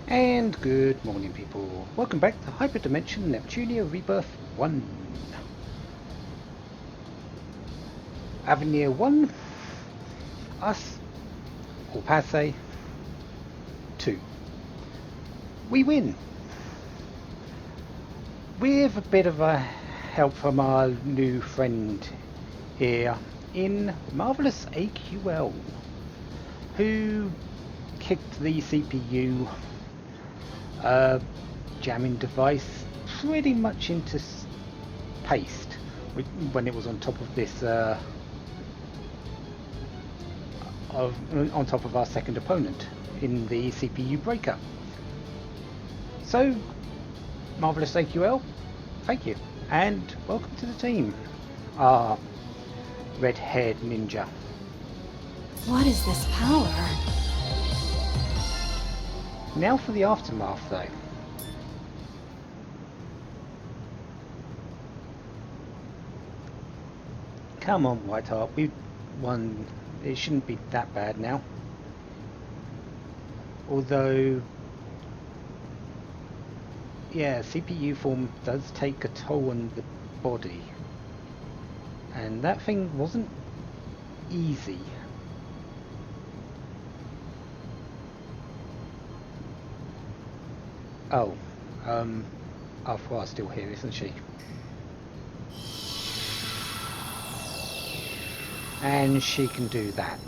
And good morning, people. Welcome back to HyperDimension Neptunia Rebirth 1. Avenir 1, us, or Passe 2. We win. With a bit of a help from our new friend here in Marvelous AQL, who kicked the CPU jamming device pretty much into paste when it was on top of this on top of our second opponent in the CPU breaker. So, Marvelous AQL, thank you, and welcome to the team, our red-haired ninja. What is this power? Now for the aftermath, though. Come on, Whiteheart, we won. It shouldn't be that bad now. Although, yeah, CPU form does take a toll on the body. And that thing wasn't easy. Oh, Arfoire's still here, isn't she? And she can do that.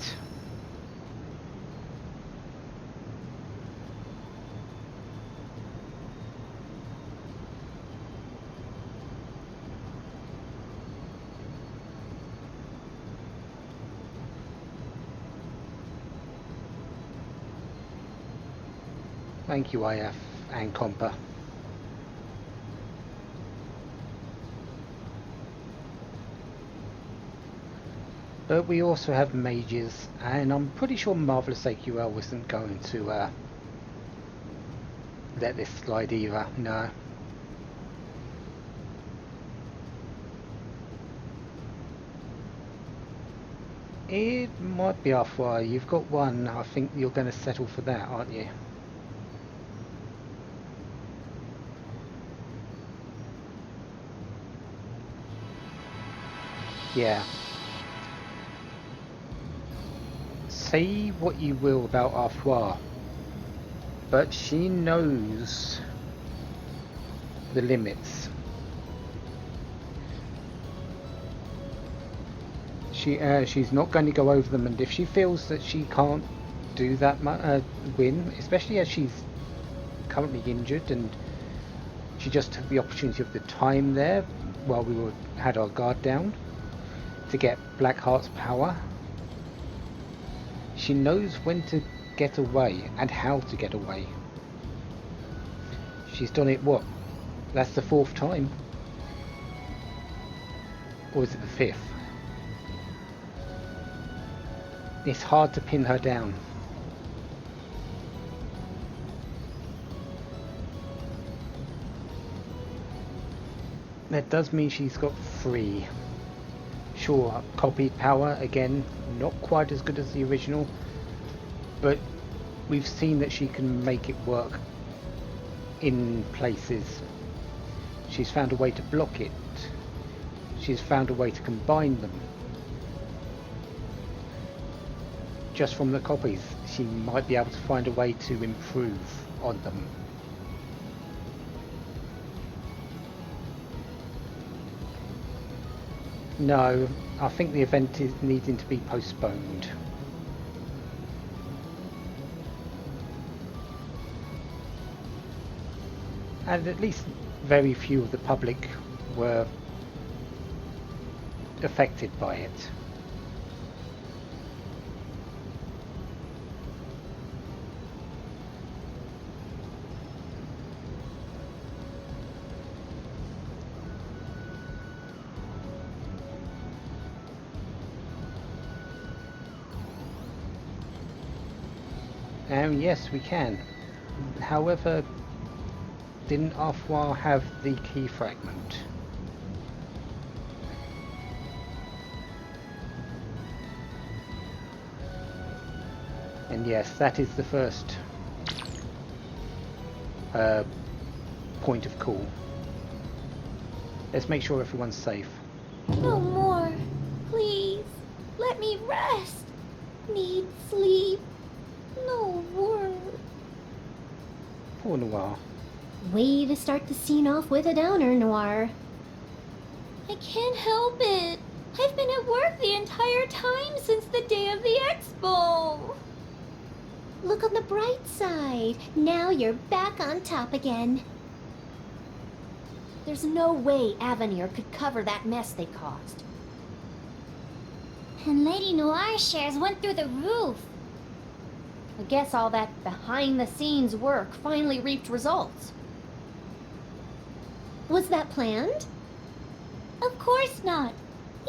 Thank you, IF and Compa. But we also have mages, and I'm pretty sure Marvelous AQL wasn't going to let this slide either, no. It might be Arfoire. You've got one. I think you're going to settle for that, aren't you? Yeah. Say what you will about Arfoire, but she knows the limits. She's not going to go over them, and if she feels that she can't do that win, especially as she's currently injured and she just took the opportunity of the time there while we had our guard down to get Blackheart's power. She knows when to get away and how to get away. She's done it, what? That's the 4th time? Or is it the 5th? It's hard to pin her down. That does mean she's got 3. Sure, copied power, again, not quite as good as the original, but we've seen that she can make it work in places. She's found a way to block it. She's found a way to combine them. Just from the copies, she might be able to find a way to improve on them. No, I think the event is needing to be postponed. And at least very few of the public were affected by it. Yes, we can. However, didn't Arfoire have the key fragment? And yes, that is the first point of call. Let's make sure everyone's safe. No more. Please. Let me rest. Need sleep. No word. Poor Noir. Way to start the scene off with a downer, Noir. I can't help it. I've been at work the entire time since the day of the expo. Look on the bright side. Now you're back on top again. There's no way Avenir could cover that mess they caused. And Lady Noir's shares went through the roof. I guess all that behind-the-scenes work finally reaped results. Was that planned? Of course not.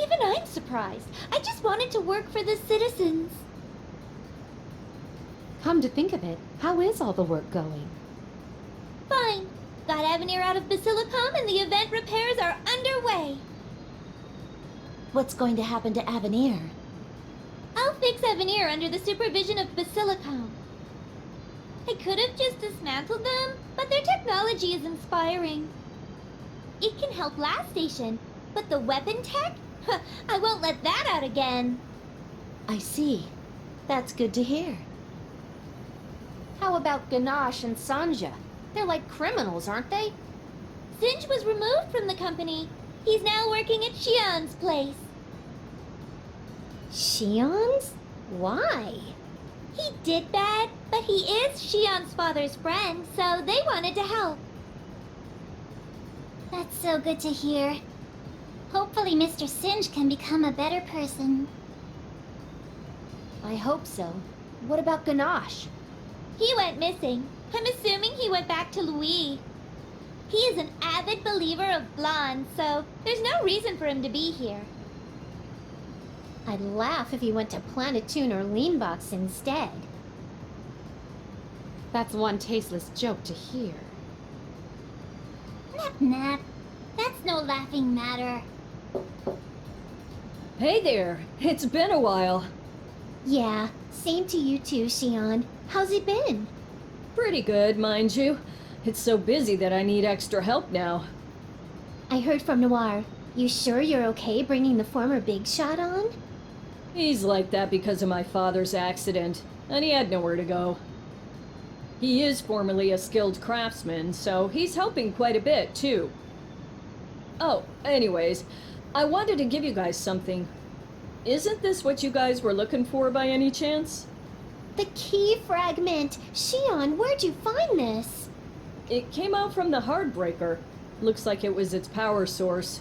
Even I'm surprised. I just wanted to work for the citizens. Come to think of it, how is all the work going? Fine. Got Avenir out of Basilicom and the event repairs are underway. What's going to happen to Avenir? I'll fix Avenir under the supervision of Basilicom. I could have just dismantled them, but their technology is inspiring. It can help last station, but the weapon tech? I won't let that out again. I see. That's good to hear. How about Ganache and Sanja? They're like criminals, aren't they? Singe was removed from the company. He's now working at Chian's place. Chian's? Why? He did bad, but he is Chian's father's friend, so they wanted to help. That's so good to hear. Hopefully Mr. Singe can become a better person. I hope so. What about Ganache? He went missing. I'm assuming he went back to Louis. He is an avid believer of blondes, so there's no reason for him to be here. I'd laugh if he went to Planetoon or Leanbox instead. That's one tasteless joke to hear. Nap nap. That's no laughing matter. Hey there, it's been a while. Yeah, same to you too, Chian. How's it been? Pretty good, mind you. It's so busy that I need extra help now. I heard from Noir. You sure you're okay bringing the former big shot on? He's like that because of my father's accident, and he had nowhere to go. He is formerly a skilled craftsman, so he's helping quite a bit, too. Oh, anyways, I wanted to give you guys something. Isn't this what you guys were looking for by any chance? The key fragment! Chian, where'd you find this? It came out from the Heartbreaker. Looks like it was its power source.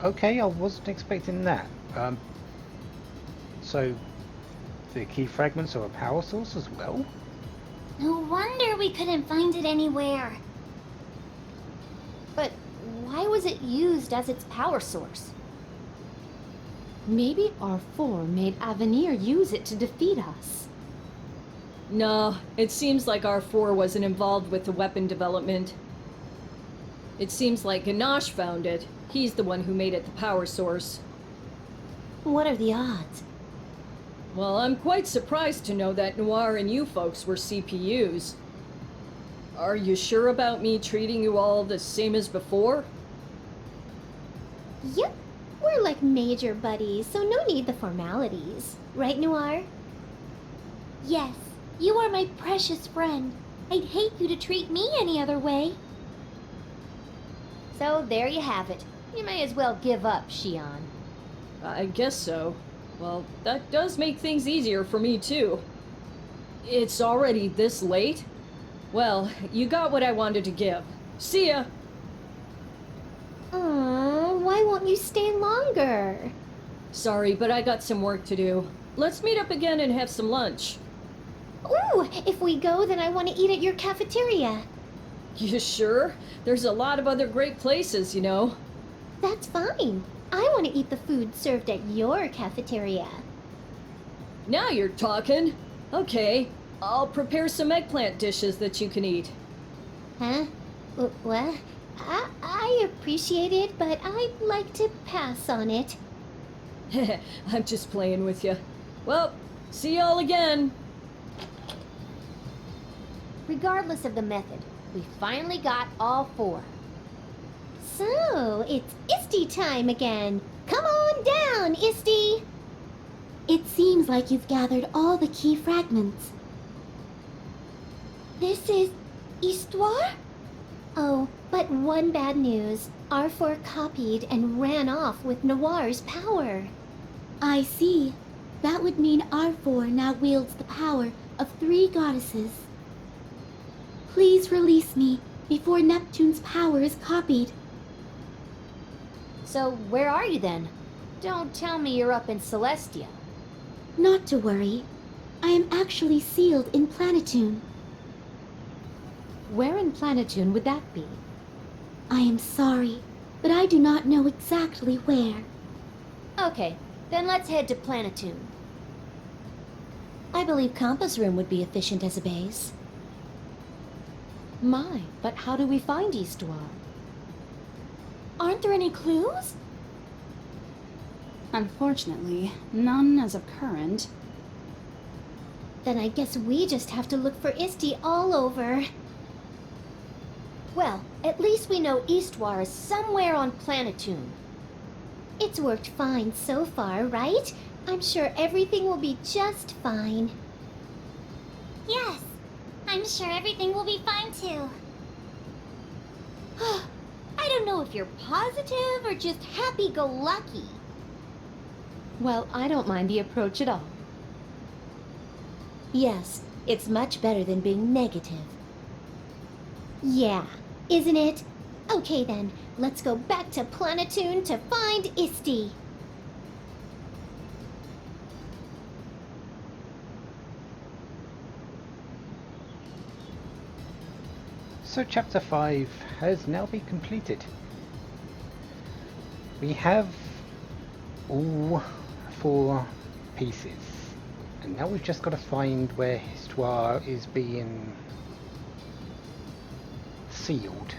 Okay, I wasn't expecting that. So the key fragments are a power source as well? No wonder we couldn't find it anywhere. But why was it used as its power source? Maybe R4 made Avenir use it to defeat us. No, it seems like R4 wasn't involved with the weapon development. It seems like Ganache found it. He's the one who made it the power source. What are the odds? Well, I'm quite surprised to know that Noir and you folks were CPUs. Are you sure about me treating you all the same as before? Yep, we're like major buddies, so no need the formalities. Right, Noir? Yes, you are my precious friend. I'd hate you to treat me any other way. So there you have it. You may as well give up, Chian. I guess so. Well, that does make things easier for me, too. It's already this late? Well, you got what I wanted to give. See ya! Aww, why won't you stay longer? Sorry, but I got some work to do. Let's meet up again and have some lunch. Ooh, if we go, then I want to eat at your cafeteria. You sure? There's a lot of other great places, you know. That's fine. I want to eat the food served at your cafeteria. Now you're talking. Okay, I'll prepare some eggplant dishes that you can eat. Huh? What? I appreciate it, but I'd like to pass on it. I'm just playing with you. Well, see y'all again. Regardless of the method, we finally got all 4. So, it's Isty time again. Come on down, Isty! It seems like you've gathered all the key fragments. This is Histoire? Oh, but one bad news. R4 copied and ran off with Noir's power. I see. That would mean R4 now wields the power of 3 goddesses. Please release me before Neptune's power is copied. So where are you then? Don't tell me you're up in Celestia. Not to worry. I am actually sealed in Planetune. Where in Planetune would that be? I am sorry, but I do not know exactly where. Okay, then let's head to Planetune. I believe Compass Room would be efficient as a base. My, but how do we find Histoire? Aren't there any clues? Unfortunately, none as of current. Then I guess we just have to look for Isty all over. Well, at least we know Histoire is somewhere on Planetune. It's worked fine so far, right? I'm sure everything will be just fine. Yes, I'm sure everything will be fine too. I don't know if you're positive or just happy-go-lucky. Well, I don't mind the approach at all. Yes, it's much better than being negative. Yeah, isn't it? Okay then, let's go back to Planetune to find Isty. So chapter 5 has now been completed. We have all 4 pieces, and now we've just got to find where Histoire is being sealed.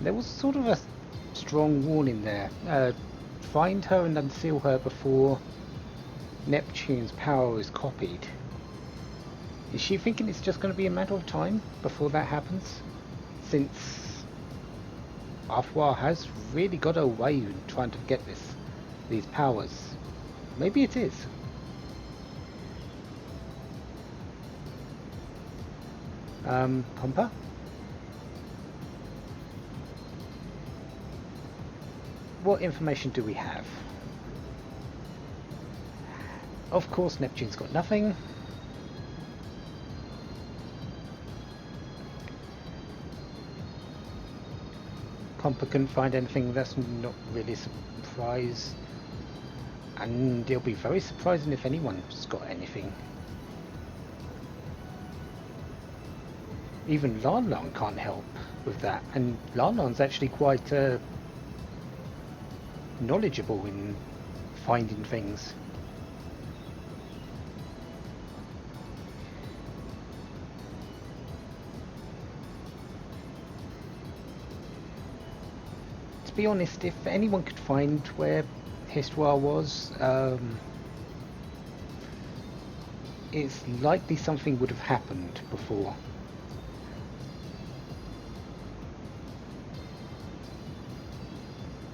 There was sort of a strong warning there. Find her and unseal her before Neptune's power is copied. Is she thinking it's just going to be a matter of time before that happens? Since Avenir has really got away in trying to get these powers. Maybe it is. Pompa? What information do we have? Of course, Neptune's got nothing. Pompa couldn't find anything. That's not really a surprise. And it'll be very surprising if anyone's got anything. Even Lan Lan can't help with that. And Lan Lan's actually quite knowledgeable in finding things. To be honest, if anyone could find where Histoire was, it's likely something would have happened before.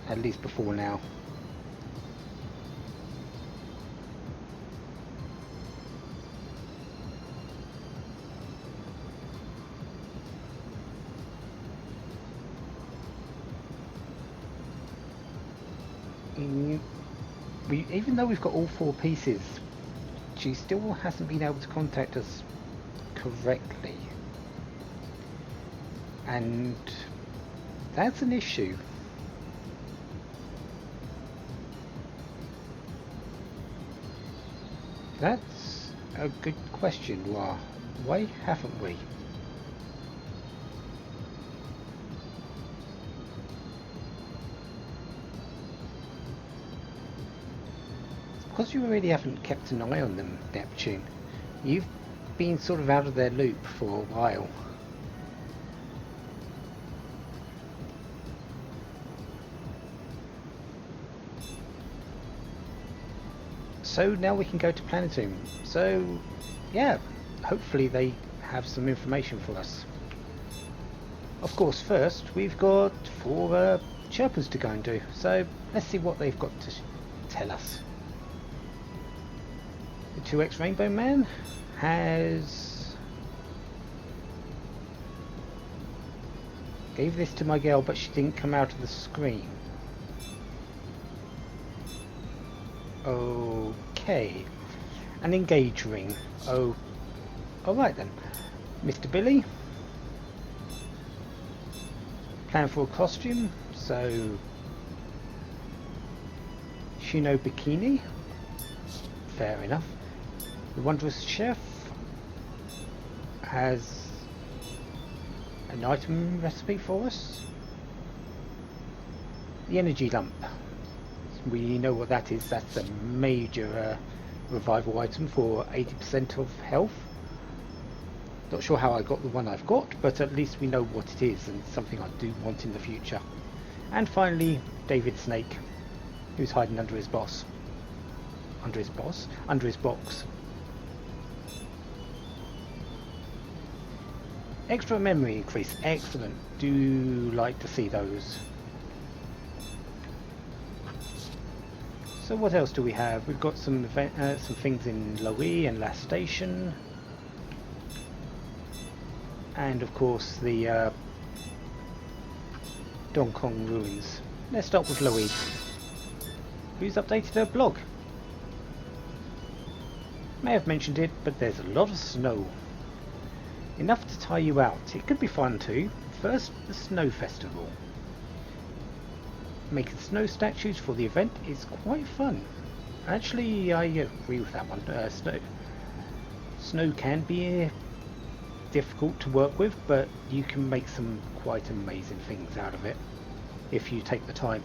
At least before now. Even though we've got all 4 pieces, she still hasn't been able to contact us correctly. And that's an issue. That's a good question, Noir. Why haven't we? Because you really haven't kept an eye on them, Neptune. You've been sort of out of their loop for a while. So now we can go to Planetarium. So yeah, hopefully they have some information for us. Of course, first we've got 4 chirpers to go and do, so let's see what they've got to tell us. The 2X Rainbow Man gave this to my girl, but she didn't come out of the screen. Okay, an engage ring. Oh, alright then. Mr. Billy, plan for a costume, so chino bikini, fair enough. The Wondrous Chef has an item recipe for us. The energy lump, we know what that is. That's a major revival item for 80% of health. Not sure how I got the one I've got, but at least we know what it is, and it's something I do want in the future. And finally, David Snake, who's hiding under his boss. Under his boss? Under his box. Extra memory increase, excellent. Do like to see those. So what else do we have? We've got some things in Loe and Last Station, and of course the Dong Kong ruins. Let's start with Loe, who's updated her blog. May have mentioned it, but there's a lot of snow. Enough to tire you out. It could be fun too. First, the Snow Festival. Making snow statues for the event is quite fun. Actually, I agree with that one. Snow can be difficult to work with, but you can make some quite amazing things out of it if you take the time.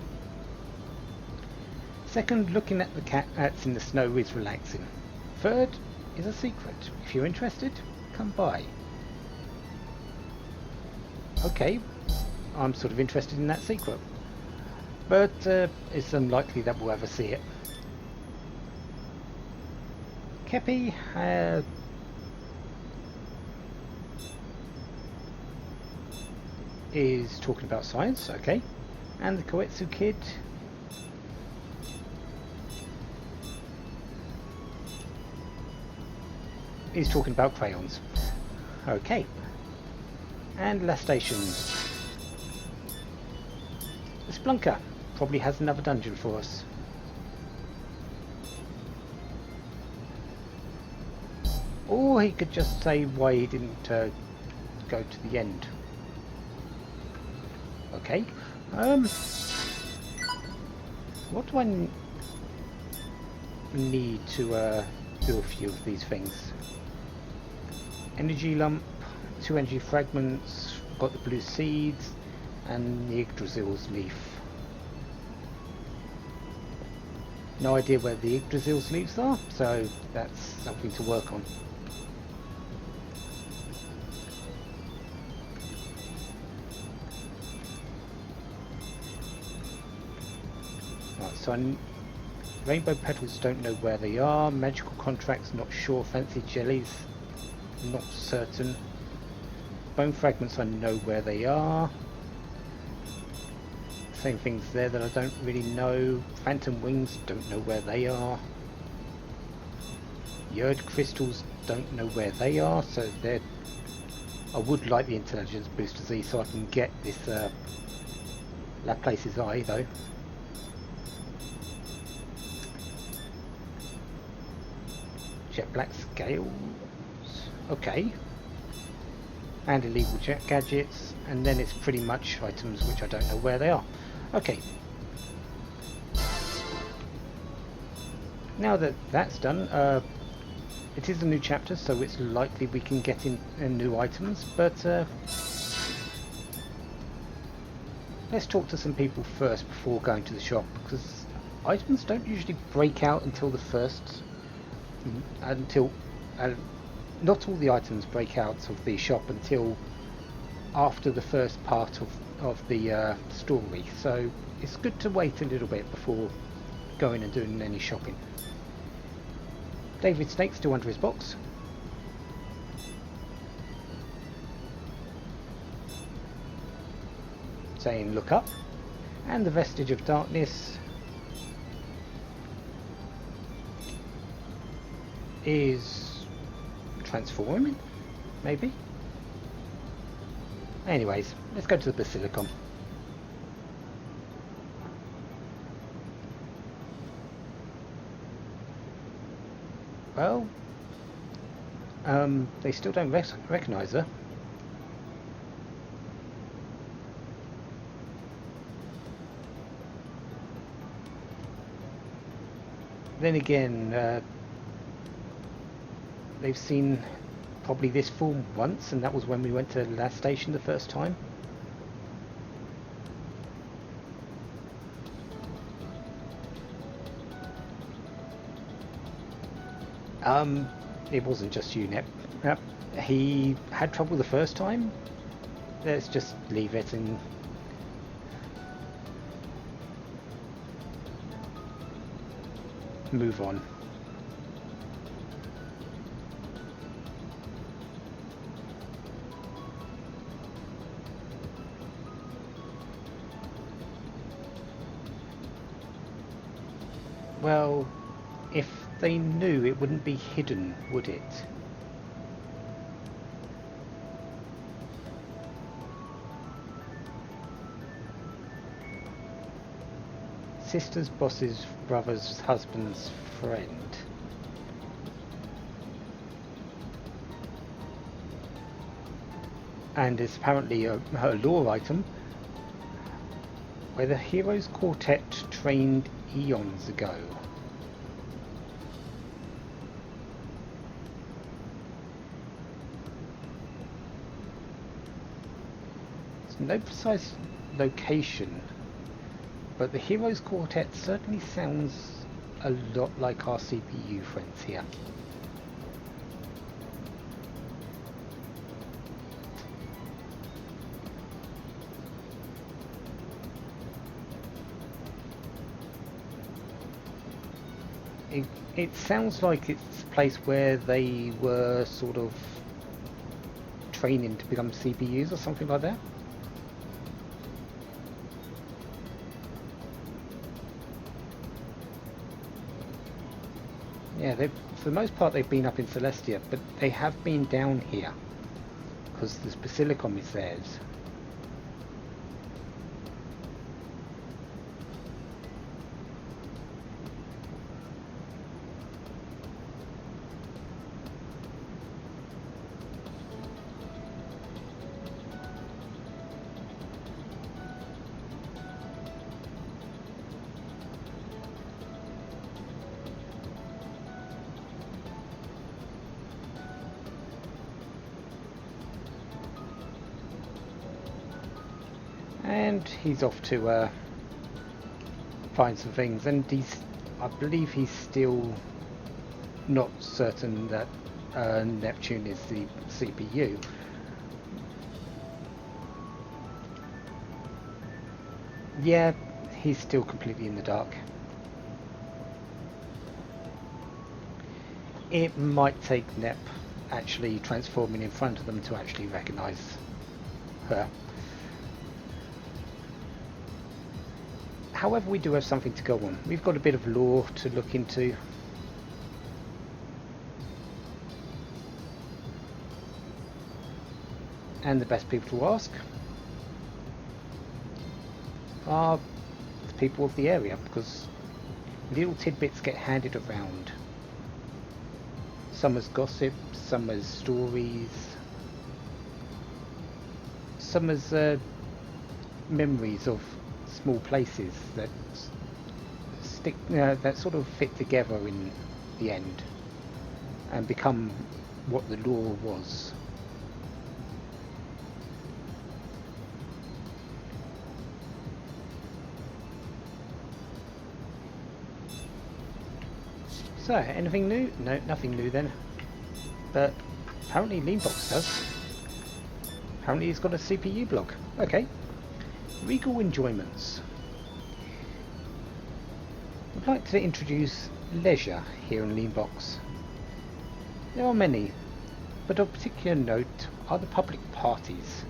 Second, looking at the cats in the snow is relaxing. Third is a secret. If you're interested, come by. Okay, I'm sort of interested in that secret, but it's unlikely that we'll ever see it. Kepi is talking about science, okay, and the Koetsu kid is talking about crayons, okay. And Last Station. The Splunker probably has another dungeon for us. Or he could just say why he didn't go to the end. Okay. What do I need to do a few of these things? Energy lump. 2 energy fragments, got the blue seeds, and the Yggdrasil's leaf. No idea where the Yggdrasil's leaves are, so that's something to work on. Right, so rainbow petals, don't know where they are. Magical contracts, not sure. Fancy jellies, not certain. Bone fragments, I know where they are. Same things there that I don't really know. Phantom wings, don't know where they are. Yerd crystals, don't know where they are. So they're. I would like the intelligence booster Z so I can get this Laplace's eye though. Jet black scales. Okay. And illegal jet gadgets, and then it's pretty much items which I don't know where they are. Okay. Now that that's done, it is a new chapter, so it's likely we can get in new items, but let's talk to some people first before going to the shop, because items don't usually break out until the first, not all the items break out of the shop until after the first part of the story, so it's good to wait a little bit before going and doing any shopping. David Snake still under his box. Saying look up. And the vestige of darkness is transforming, maybe? Anyways, let's go to the Basilicom. Well, they still don't recognize her. Then again, they've seen probably this form once, and that was when we went to the last station the first time. It wasn't just you, Nep. He had trouble the first time. Let's just leave it and move on. Well, if they knew, it wouldn't be hidden, would it? Sister's boss's brother's husband's friend. And it's apparently her lore item, where the Heroes Quartet trained eons ago. There's no precise location, but the Heroes Quartet certainly sounds a lot like our CPU friends here. It sounds like it's a place where they were sort of training to become CPUs or something like that. Yeah, for the most part they've been up in Celestia, but they have been down here because the Basilicom is theirs. And he's off to find some things, and I believe he's still not certain that Neptune is the CPU. Yeah, he's still completely in the dark. It might take Nep actually transforming in front of them to actually recognise her. However, we do have something to go on. We've got a bit of lore to look into. And the best people to ask are the people of the area, because little tidbits get handed around. Some as gossip, some as stories, some as memories of small places that stick, that sort of fit together in the end and become what the lore was. So, anything new? No, nothing new then. But apparently Leanbox does. Apparently he's got a CPU blog. Okay. Regal Enjoyments. I'd like to introduce leisure here in Leanbox. There are many, but of particular note are the public parties.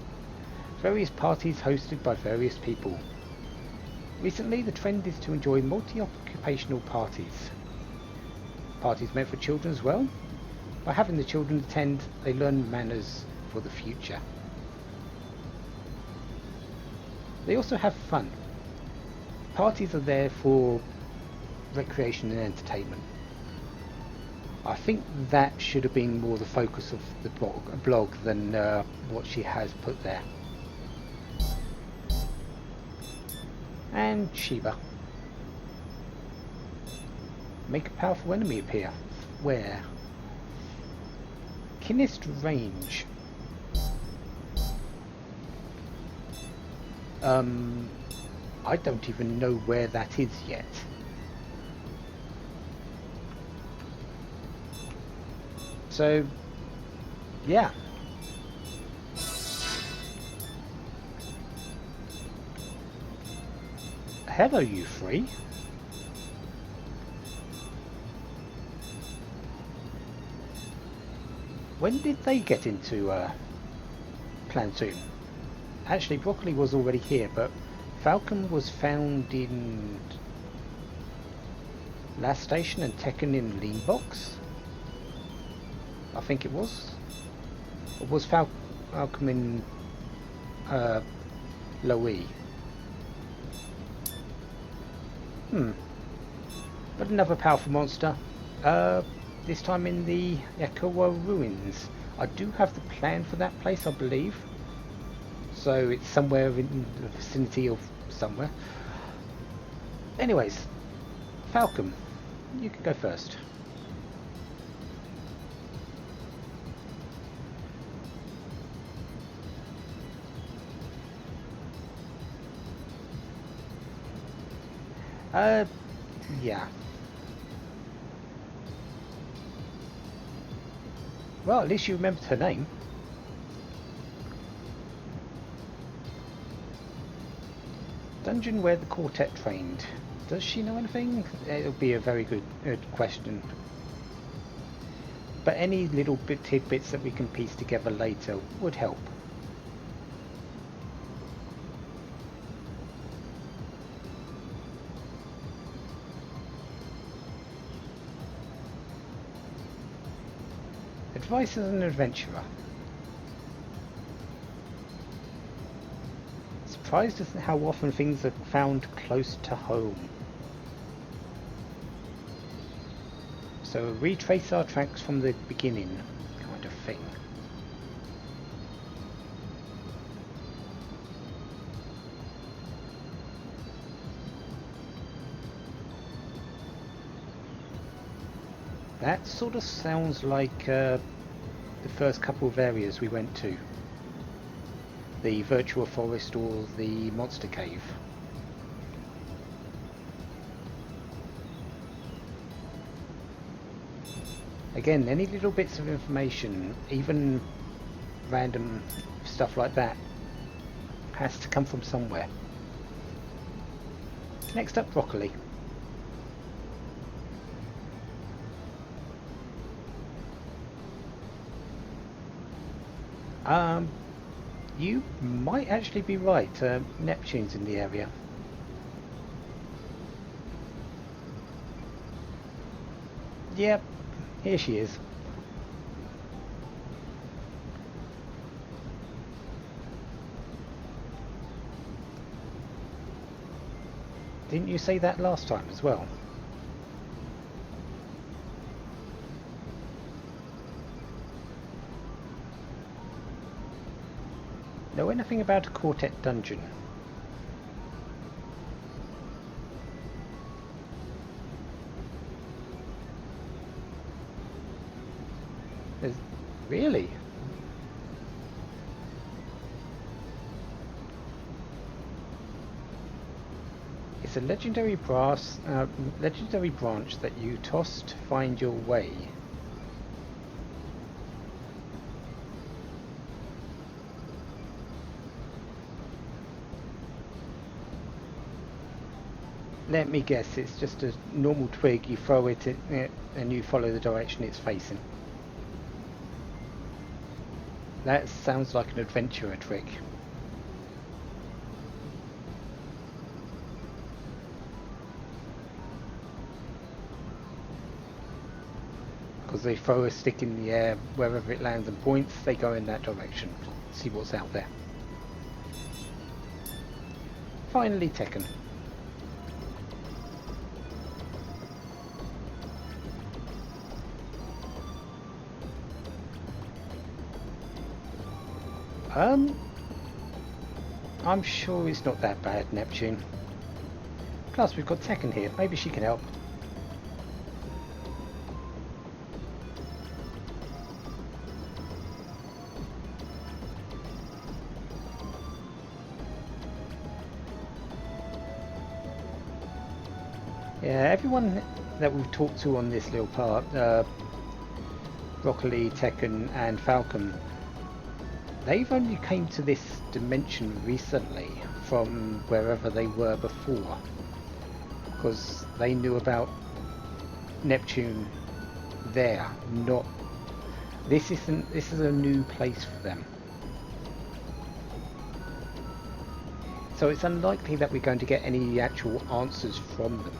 Various parties hosted by various people. Recently, the trend is to enjoy multi-occupational parties. Parties meant for children as well. By having the children attend, they learn manners for the future. They also have fun. Parties are there for recreation and entertainment. I think that should have been more the focus of the blog than what she has put there. And Sheba. Make a powerful enemy appear. Where? Kinist range. I don't even know where that is yet. So, yeah. Hello, you three. When did they get into Platoon? Actually, Broccoli was already here, but Falcon was found in Last Station and Tekken in Lean Box. I think it was. Or was Falcon in Loe? But another powerful monster. This time in the Echoa Ruins. I do have the plan for that place, I believe. So it's somewhere in the vicinity of somewhere. Anyways, Falcon, you can go first. Yeah. Well, at least you remembered her name. Dungeon where the quartet trained. Does she know anything? It'll be a very good question. But any little tidbits that we can piece together later would help. Advice as an adventurer. Surprised at how often things are found close to home. So retrace our tracks from the beginning, kind of thing. That sort of sounds like the first couple of areas we went to. The virtual forest or the monster cave. Again, any little bits of information, even random stuff like that, has to come from somewhere. Next up, Broccoli. You might actually be right. Neptune's in the area. Yep, here she is. Didn't you say that last time as well? Know anything about a quartet dungeon? Really? It's a legendary branch that you toss to find your way. Let me guess, it's just a normal twig, you throw it and you follow the direction it's facing. That sounds like an adventurer trick. Because they throw a stick in the air, wherever it lands and points, they go in that direction. See what's out there. Finally Tekken. I'm sure it's not that bad, Neptune. Plus we've got Tekken here, maybe she can help. Yeah, everyone that we've talked to on this little part, Broccoli, Tekken and Falcon, they've only came to this dimension recently from wherever they were before, because they knew about Neptune there, not this is a new place for them. So it's unlikely that we're going to get any actual answers from them.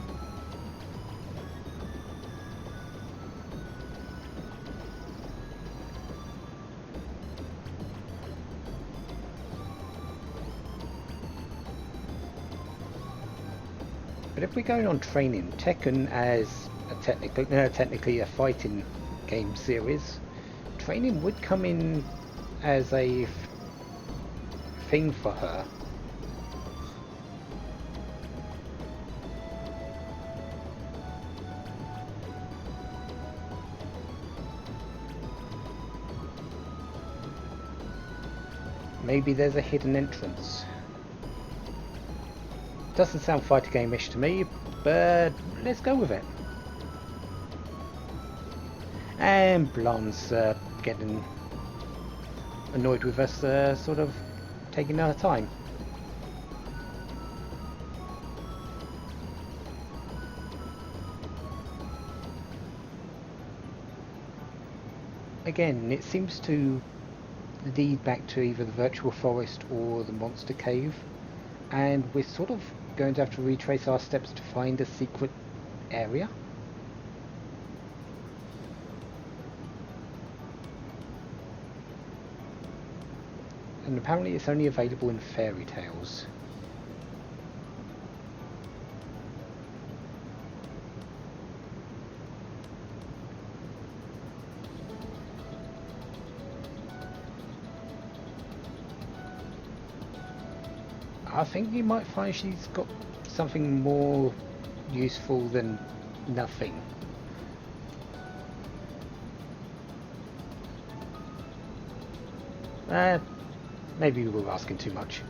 But if we're going on training, Tekken as a technically a fighting game series, training would come in as a thing for her. Maybe there's a hidden entrance. Doesn't sound fighter game-ish to me, but let's go with it. And Blonde's getting annoyed with us, sort of taking our time. Again, it seems to lead back to either the virtual forest or the monster cave, and we're sort of going to have to retrace our steps to find a secret area. And apparently it's only available in fairy tales. I think you might find she's got something more useful than nothing. Maybe we were asking too much.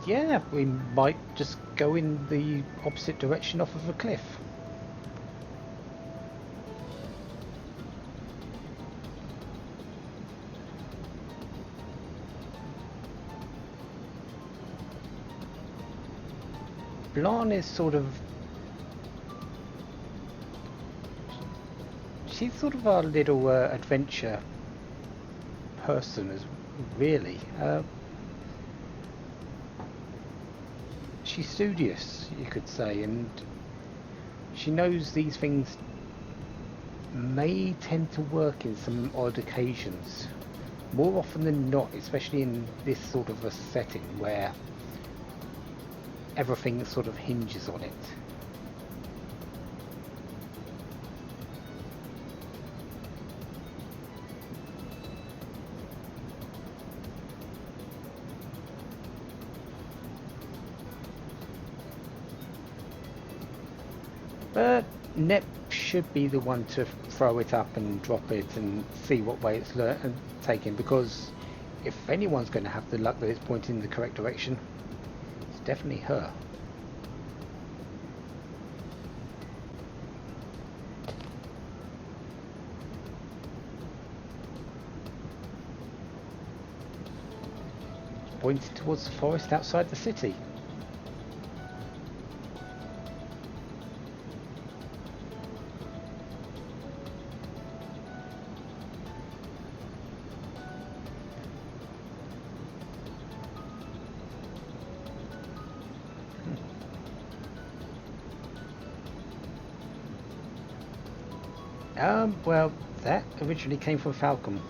Yeah, we might just go in the opposite direction off of a cliff. Blanc is sort of... she's sort of our little adventure person, really. She's studious, you could say, and she knows these things may tend to work in some odd occasions. More often than not, especially in this sort of a setting where everything sort of hinges on it. But Nep should be the one to throw it up and drop it and see what way it's taken, because if anyone's going to have the luck that it's pointing in the correct direction, it's definitely her. pointing towards the forest outside the city. Well, that originally came from Falcon.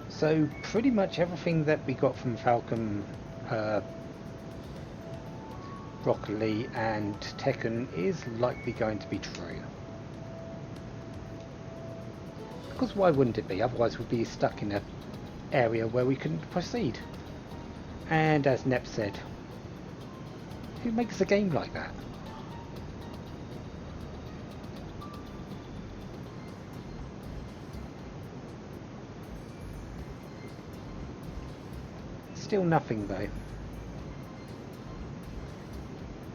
So pretty much everything that we got from Falcon, Broccoli and Tekken is likely going to be true. Because why wouldn't it be? Otherwise we'd be stuck in an area where we couldn't proceed. And as Nep said, who makes a game like that? Still nothing though.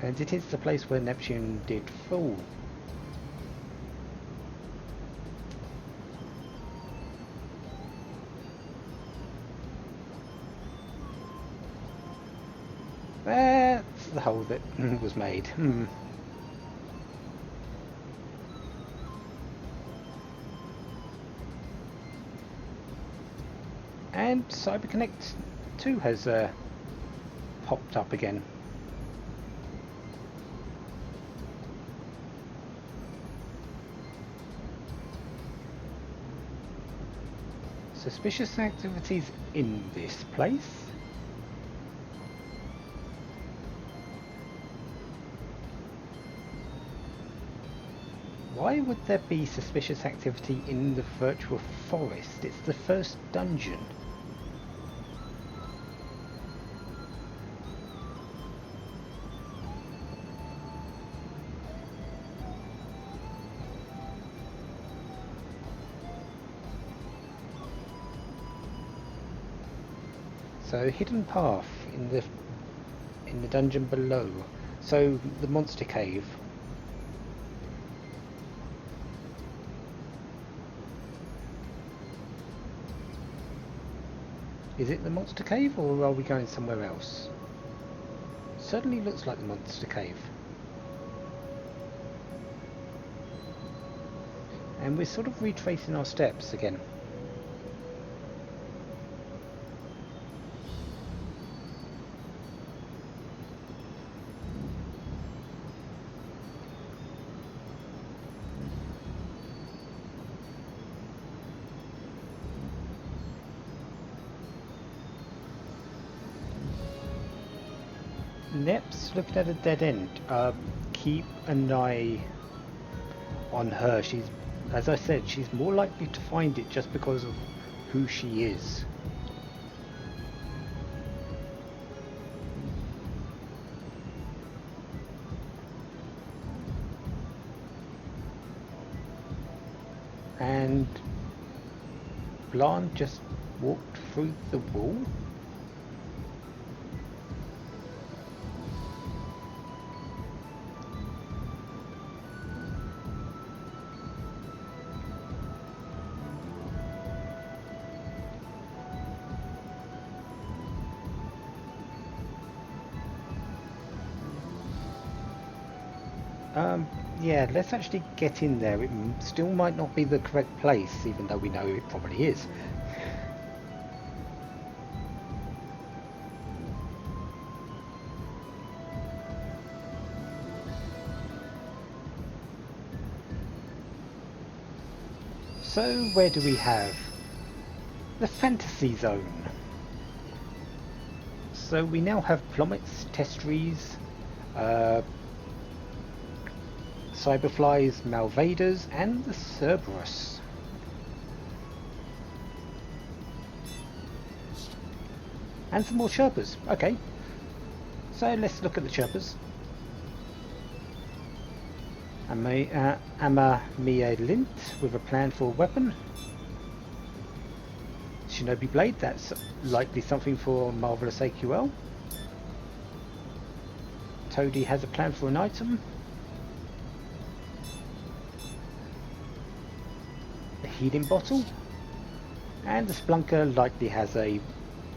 And it is the place where Neptune did fall. That's the hole that was made. And CyberConnect 2 has popped up again. Suspicious activities in this place. Why would there be suspicious activity in the virtual forest? It's the first dungeon. So hidden path in the dungeon below. So the monster cave. Is it the monster cave or are we going somewhere else? Certainly looks like the monster cave. And we're sort of retracing our steps again. Nep's looking at a dead end. Keep an eye on her. She's, as I said, she's more likely to find it just because of who she is. And Blanc just walked through the wall. Yeah, let's actually get in there. It still might not be the correct place, even though we know it probably is. So, where do we have? The Fantasy Zone. So we now have plummets, testries, cyberflies, malvaders, and the Cerberus. And some more Sherpas. Okay. So let's look at the Sherpas. Amma Mia Lint with a plan for a weapon. Shinobi Blade, that's likely something for Marvelous AQL. Toadie has a plan for an item. healing bottle. And the Splunker likely has a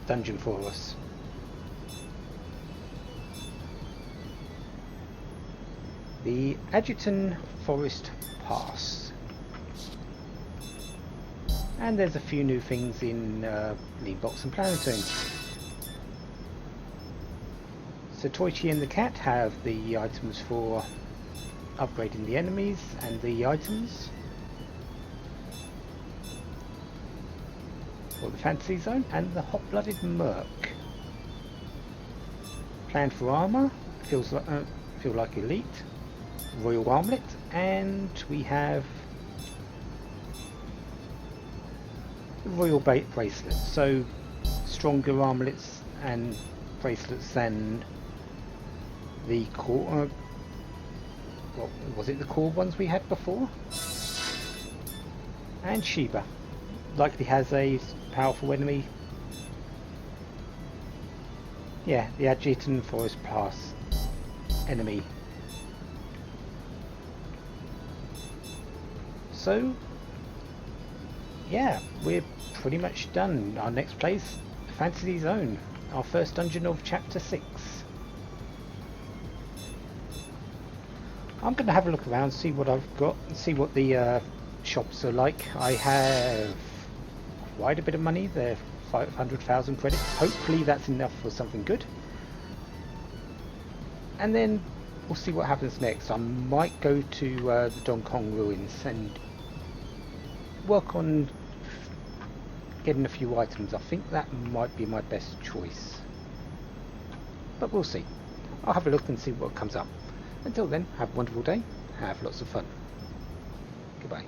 dungeon for us. The Adjutant Forest Pass. And there's a few new things in Leanbox and Planetoon. So Toichi and the cat have the items for upgrading the enemies and the items for the fantasy zone, and the hot-blooded merc. Plan for armor, feel like elite, royal armlet, and we have the royal bracelet. So stronger armlets and bracelets than the core. What was it? The core ones we had before. And Sheba likely has a powerful enemy. Yeah, the Adjutant Forest Pass enemy. So yeah, we're pretty much done. Our next place, Fantasy Zone, our first dungeon of Chapter 6. I'm going to have a look around, see what I've got, see what the shops are like. I have quite a bit of money. They're 500,000 credits. Hopefully that's enough for something good. And then we'll see what happens next. I might go to the Dong Kong ruins and work on getting a few items. I think that might be my best choice. But we'll see. I'll have a look and see what comes up. Until then, have a wonderful day. Have lots of fun. Goodbye.